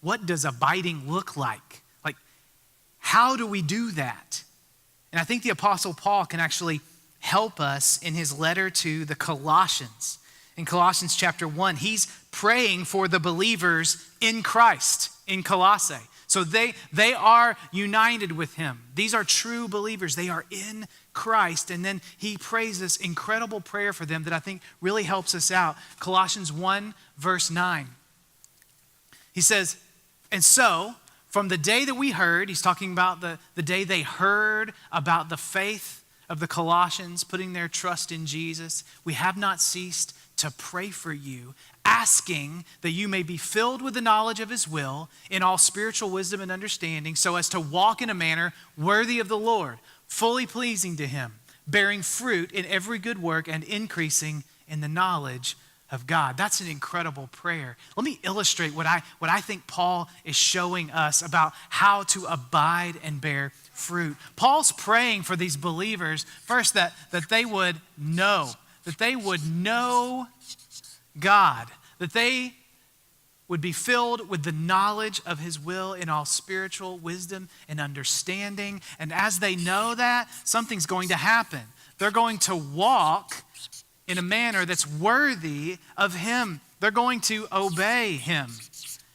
what does abiding look like? Like, how do we do that? And I think the Apostle Paul can actually help us in his letter to the Colossians. In Colossians chapter 1, he's praying for the believers in Christ in Colossae. So they are united with him. These are true believers. They are in Christ. And then he prays this incredible prayer for them that I think really helps us out. Colossians 1, verse 9. He says, and so, from the day that we heard, he's talking about the day they heard about the faith of the Colossians, putting their trust in Jesus, we have not ceased to pray for you, asking that you may be filled with the knowledge of his will in all spiritual wisdom and understanding, so as to walk in a manner worthy of the Lord, fully pleasing to him, bearing fruit in every good work and increasing in the knowledge of God. That's an incredible prayer. Let me illustrate what I think Paul is showing us about how to abide and bear fruit. Paul's praying for these believers, first that they would know God, that they would be filled with the knowledge of his will in all spiritual wisdom and understanding. And as they know that, something's going to happen. They're going to walk in a manner that's worthy of him. They're going to obey him.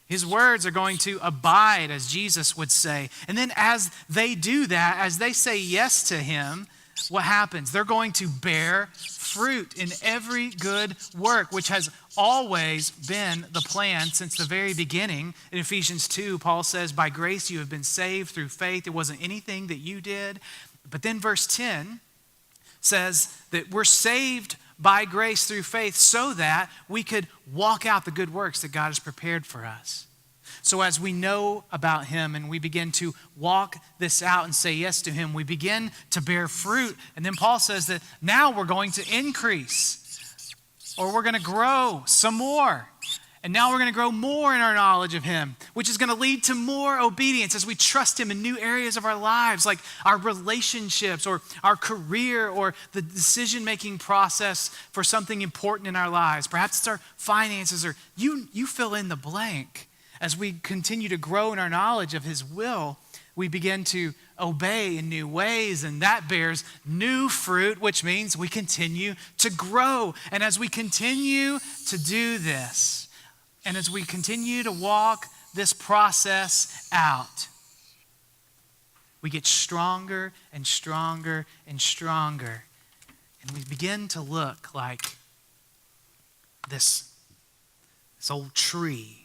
His words are going to abide, as Jesus would say. And then as they do that, as they say yes to him, what happens? They're going to bear fruit in every good work, which has always been the plan since the very beginning. In Ephesians 2, Paul says, by grace you have been saved through faith. It wasn't anything that you did. But then verse 10 says that we're saved by grace through faith so that we could walk out the good works that God has prepared for us. So as we know about him and we begin to walk this out and say yes to him, we begin to bear fruit. And then Paul says that now we're going to increase, or we're going to grow some more. And now we're going to grow more in our knowledge of him, which is going to lead to more obedience as we trust him in new areas of our lives, like our relationships or our career or the decision-making process for something important in our lives. Perhaps it's our finances, or you fill in the blank. As we continue to grow in our knowledge of his will, we begin to obey in new ways, and that bears new fruit, which means we continue to grow. And as we continue to do this, and as we continue to walk this process out, we get stronger and stronger and stronger. And we begin to look like this old tree